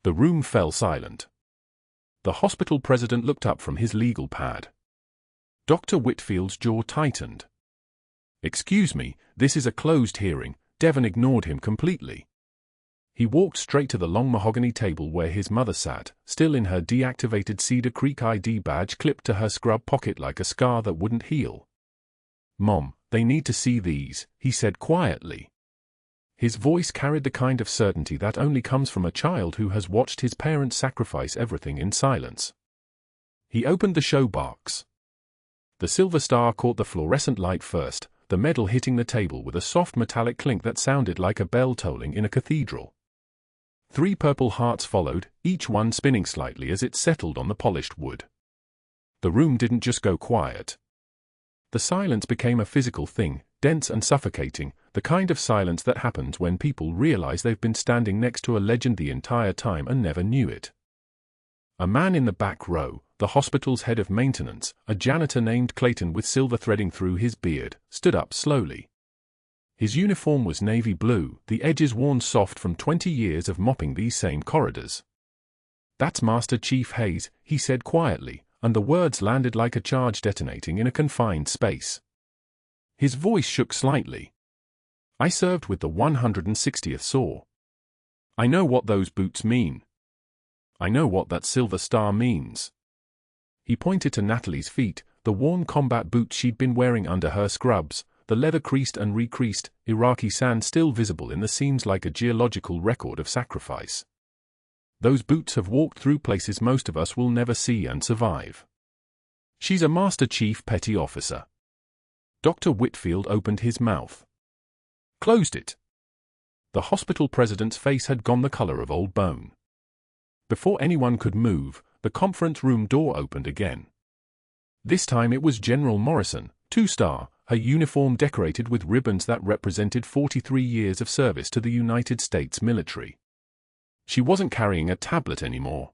The room fell silent. The hospital president looked up from his legal pad. Dr. Whitfield's jaw tightened. "Excuse me, this is a closed hearing." Devon ignored him completely. He walked straight to the long mahogany table where his mother sat, still in her deactivated Cedar Creek ID badge clipped to her scrub pocket like a scar that wouldn't heal. "Mom, they need to see these," he said quietly. His voice carried the kind of certainty that only comes from a child who has watched his parents sacrifice everything in silence. He opened the show box. The silver star caught the fluorescent light first, the medal hitting the table with a soft metallic clink that sounded like a bell tolling in a cathedral. 3 purple hearts followed, each one spinning slightly as it settled on the polished wood. The room didn't just go quiet. The silence became a physical thing, dense and suffocating, the kind of silence that happens when people realize they've been standing next to a legend the entire time and never knew it. A man in the back row, the hospital's head of maintenance, a janitor named Clayton with silver threading through his beard, stood up slowly. His uniform was navy blue, the edges worn soft from 20 years of mopping these same corridors. "That's Master Chief Hayes," he said quietly, and the words landed like a charge detonating in a confined space. His voice shook slightly. "I served with the 160th SAW. I know what those boots mean. I know what that silver star means." He pointed to Natalie's feet, the worn combat boots she'd been wearing under her scrubs, the leather creased and recreased, Iraqi sand still visible in the seams like a geological record of sacrifice. "Those boots have walked through places most of us will never see and survive. She's a Master Chief Petty Officer." Dr. Whitfield opened his mouth. Closed it. The hospital president's face had gone the color of old bone. Before anyone could move, the conference room door opened again. This time it was General Morrison, 2-star, her uniform decorated with ribbons that represented 43 years of service to the United States military. She wasn't carrying a tablet anymore.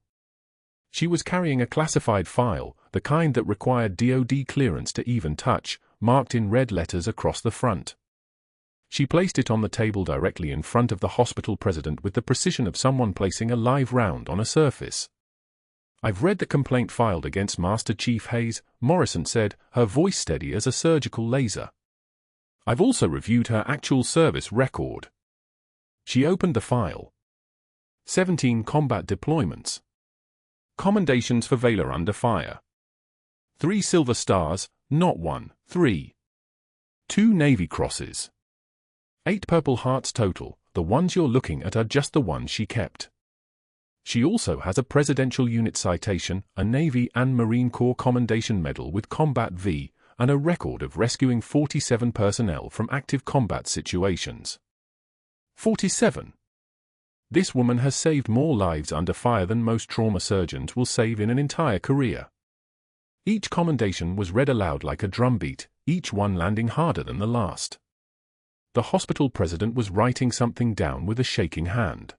She was carrying a classified file, the kind that required DoD clearance to even touch, marked in red letters across the front. She placed it on the table directly in front of the hospital president with the precision of someone placing a live round on a surface. "I've read the complaint filed against Master Chief Hayes," Morrison said, her voice steady as a surgical laser. "I've also reviewed her actual service record." She opened the file. 17 combat deployments. Commendations for valor under fire. 3 silver stars, not 1, 3. 2 Navy crosses. 8 purple hearts total, the ones you're looking at are just the ones she kept. She also has a Presidential Unit Citation, a Navy and Marine Corps Commendation Medal with Combat V, and a record of rescuing 47 personnel from active combat situations. 47. This woman has saved more lives under fire than most trauma surgeons will save in an entire career. Each commendation was read aloud like a drumbeat, each one landing harder than the last. The hospital president was writing something down with a shaking hand.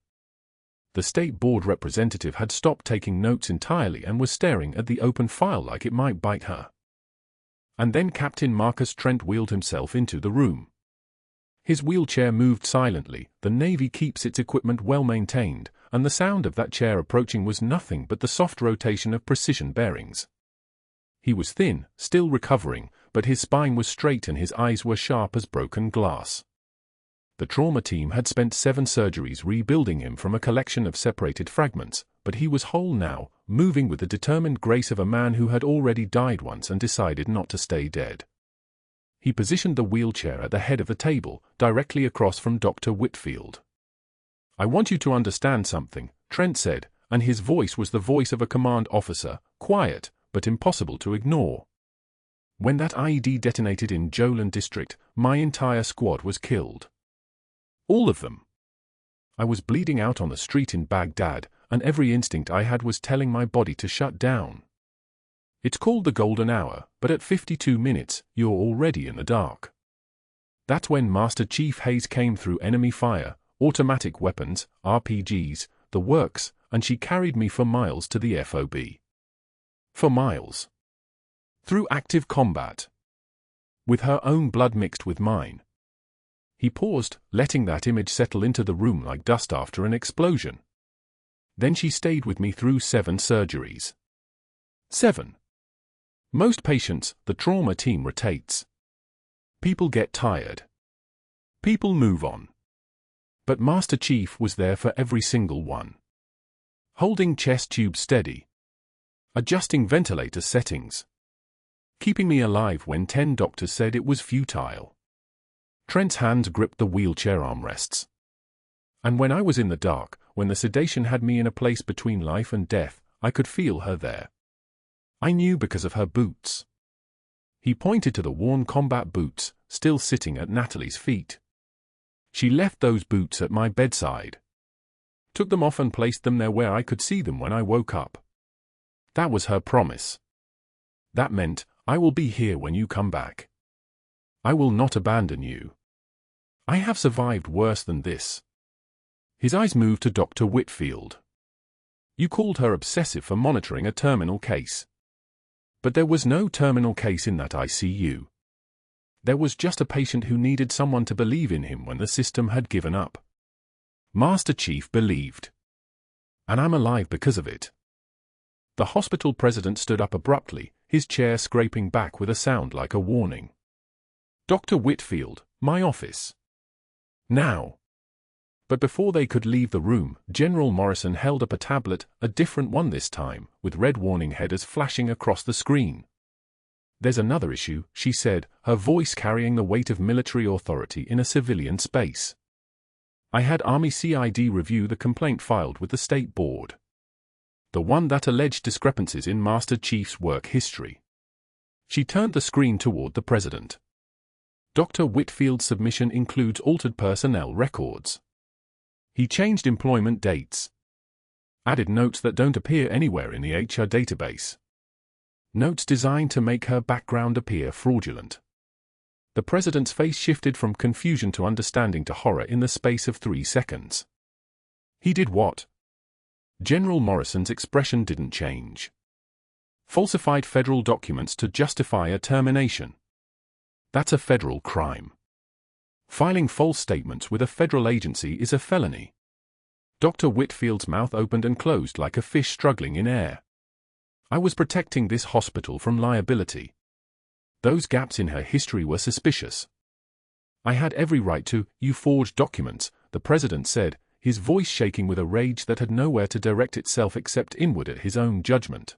The state board representative had stopped taking notes entirely and was staring at the open file like it might bite her. And then Captain Marcus Trent wheeled himself into the room. His wheelchair moved silently, the Navy keeps its equipment well maintained, and the sound of that chair approaching was nothing but the soft rotation of precision bearings. He was thin, still recovering, but his spine was straight and his eyes were sharp as broken glass. The trauma team had spent 7 surgeries rebuilding him from a collection of separated fragments, but he was whole now, moving with the determined grace of a man who had already died once and decided not to stay dead. He positioned the wheelchair at the head of the table, directly across from Dr. Whitfield. "I want you to understand something," Trent said, and his voice was the voice of a command officer, quiet, but impossible to ignore. "When that IED detonated in Jolan district, my entire squad was killed. All of them. I was bleeding out on the street in Baghdad, and every instinct I had was telling my body to shut down. It's called the golden hour, but at 52 minutes, you're already in the dark. That's when Master Chief Hayes came through enemy fire, automatic weapons, RPGs, the works, and she carried me for miles to the FOB. For miles. Through active combat. With her own blood mixed with mine." He paused, letting that image settle into the room like dust after an explosion. "Then she stayed with me through 7 surgeries. 7. Most patients, the trauma team rotates. People get tired. People move on. But Master Chief was there for every single one. Holding chest tubes steady. Adjusting ventilator settings. Keeping me alive when 10 doctors said it was futile." Trent's hands gripped the wheelchair armrests. "And when I was in the dark, when the sedation had me in a place between life and death, I could feel her there. I knew because of her boots." He pointed to the worn combat boots, still sitting at Natalie's feet. "She left those boots at my bedside. Took them off and placed them there where I could see them when I woke up. That was her promise. That meant, I will be here when you come back. I will not abandon you. I have survived worse than this." His eyes moved to Dr. Whitfield. "You called her obsessive for monitoring a terminal case. But there was no terminal case in that ICU. There was just a patient who needed someone to believe in him when the system had given up. Master Chief believed. And I'm alive because of it." The hospital president stood up abruptly, his chair scraping back with a sound like a warning. "Dr. Whitfield, my office. Now." But before they could leave the room, General Morrison held up a tablet, a different one this time, with red warning headers flashing across the screen. "There's another issue," she said, her voice carrying the weight of military authority in a civilian space. "I had Army CID review the complaint filed with the State Board. The one that alleged discrepancies in Master Chief's work history." She turned the screen toward the president. "Dr. Whitfield's submission includes altered personnel records. He changed employment dates. Added notes that don't appear anywhere in the HR database. Notes designed to make her background appear fraudulent." The president's face shifted from confusion to understanding to horror in the space of 3 seconds. "He did what?" General Morrison's expression didn't change. "Falsified federal documents to justify a termination. That's a federal crime. Filing false statements with a federal agency is a felony." Dr. Whitfield's mouth opened and closed like a fish struggling in air. "I was protecting this hospital from liability. Those gaps in her history were suspicious. I had every right to." "You forged documents," the president said, his voice shaking with a rage that had nowhere to direct itself except inward at his own judgment.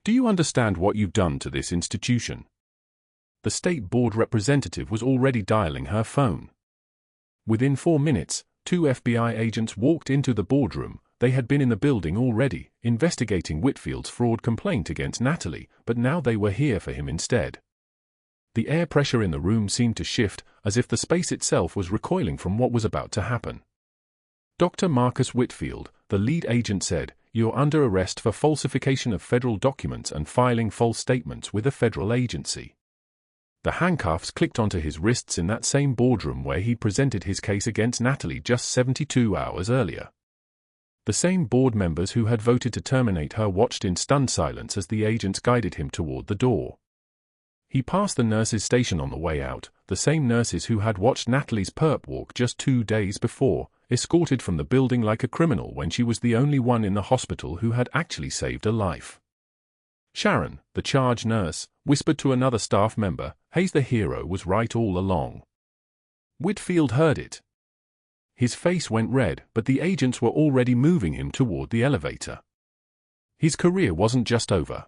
"Do you understand what you've done to this institution?" The State Board representative was already dialing her phone. Within 4 minutes, 2 FBI agents walked into the boardroom. They had been in the building already, investigating Whitfield's fraud complaint against Natalie, but now they were here for him instead. The air pressure in the room seemed to shift, as if the space itself was recoiling from what was about to happen. "Dr. Marcus Whitfield," the lead agent said, "you're under arrest for falsification of federal documents and filing false statements with a federal agency." The handcuffs clicked onto his wrists in that same boardroom where he presented his case against Natalie just 72 hours earlier. The same board members who had voted to terminate her watched in stunned silence as the agents guided him toward the door. He passed the nurses' station on the way out, the same nurses who had watched Natalie's perp walk just 2 days before, escorted from the building like a criminal when she was the only one in the hospital who had actually saved a life. Sharon, the charge nurse, whispered to another staff member, "Hayes the hero was right all along." Whitfield heard it. His face went red, but the agents were already moving him toward the elevator. His career wasn't just over.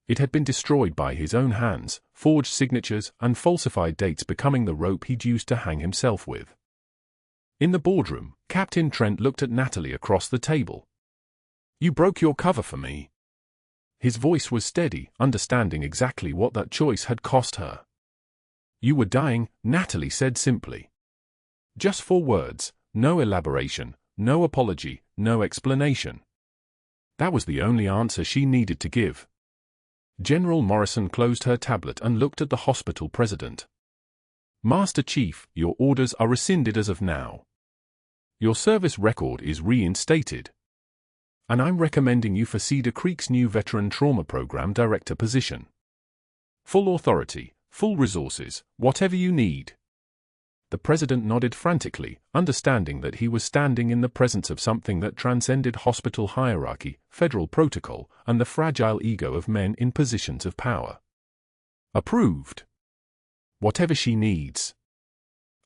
It had been destroyed by his own hands, forged signatures and falsified dates becoming the rope he'd used to hang himself with. In the boardroom, Captain Trent looked at Natalie across the table. "You broke your cover for me." His voice was steady, understanding exactly what that choice had cost her. "You were dying," Natalie said simply. Just 4 words, no elaboration, no apology, no explanation. That was the only answer she needed to give. General Morrison closed her tablet and looked at the hospital president. "Master Chief, your orders are rescinded as of now. Your service record is reinstated. And I'm recommending you for Cedar Creek's new Veteran Trauma Program Director position. Full authority, full resources, whatever you need." The president nodded frantically, understanding that he was standing in the presence of something that transcended hospital hierarchy, federal protocol, and the fragile ego of men in positions of power. "Approved. Whatever she needs.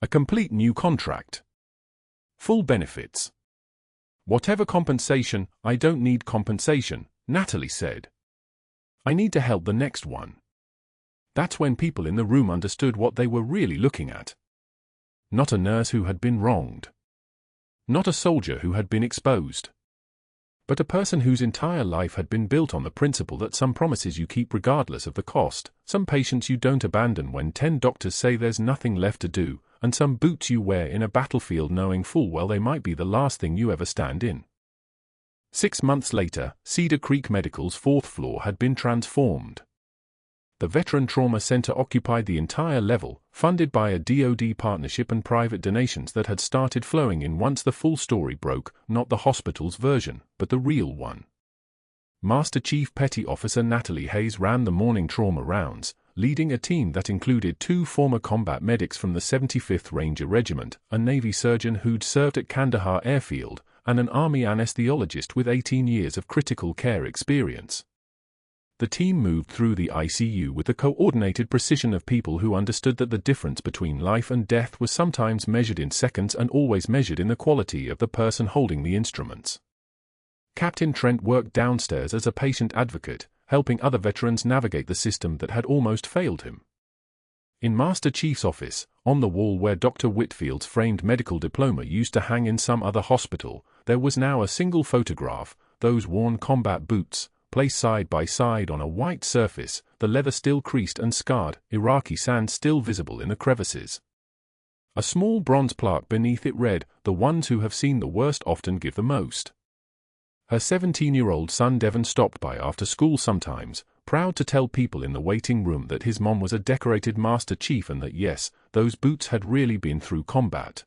A complete new contract. Full benefits. Whatever compensation." "I don't need compensation," Natalie said. "I need to help the next one." That's when people in the room understood what they were really looking at. Not a nurse who had been wronged. Not a soldier who had been exposed. But a person whose entire life had been built on the principle that some promises you keep regardless of the cost, some patients you don't abandon when 10 doctors say there's nothing left to do, and some boots you wear in a battlefield knowing full well they might be the last thing you ever stand in. 6 months later, Cedar Creek Medical's 4th floor had been transformed. The Veteran Trauma Center occupied the entire level, funded by a DoD partnership and private donations that had started flowing in once the full story broke, not the hospital's version, but the real one. Master Chief Petty Officer Natalie Hayes ran the morning trauma rounds, leading a team that included 2 former combat medics from the 75th Ranger Regiment, a Navy surgeon who'd served at Kandahar Airfield, and an Army anesthesiologist with 18 years of critical care experience. The team moved through the ICU with the coordinated precision of people who understood that the difference between life and death was sometimes measured in seconds and always measured in the quality of the person holding the instruments. Captain Trent worked downstairs as a patient advocate, helping other veterans navigate the system that had almost failed him. In Master Chief's office, on the wall where Dr. Whitfield's framed medical diploma used to hang in some other hospital, there was now a single photograph, those worn combat boots, placed side by side on a white surface, the leather still creased and scarred, Iraqi sand still visible in the crevices. A small bronze plaque beneath it read, "The ones who have seen the worst often give the most." Her 17-year-old son Devon stopped by after school sometimes, proud to tell people in the waiting room that his mom was a decorated Master Chief and that yes, those boots had really been through combat.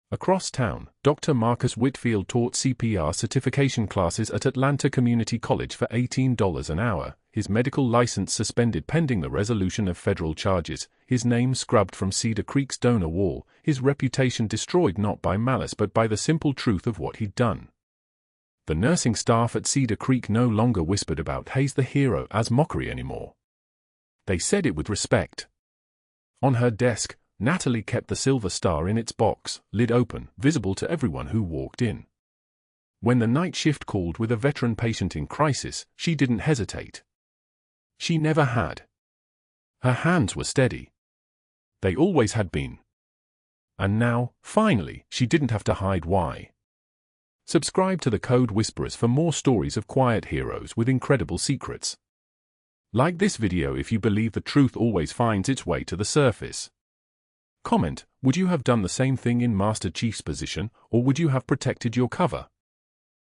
Across town, Dr. Marcus Whitfield taught CPR certification classes at Atlanta Community College for $18 an hour, his medical license suspended pending the resolution of federal charges, his name scrubbed from Cedar Creek's donor wall, his reputation destroyed not by malice but by the simple truth of what he'd done. The nursing staff at Cedar Creek no longer whispered about Hayes the hero as mockery anymore. They said it with respect. On her desk, Natalie kept the silver star in its box, lid open, visible to everyone who walked in. When the night shift called with a veteran patient in crisis, she didn't hesitate. She never had. Her hands were steady. They always had been. And now, finally, she didn't have to hide why. Subscribe to the Code Whisperers for more stories of quiet heroes with incredible secrets. Like this video if you believe the truth always finds its way to the surface. Comment, would you have done the same thing in Master Chief's position, or would you have protected your cover?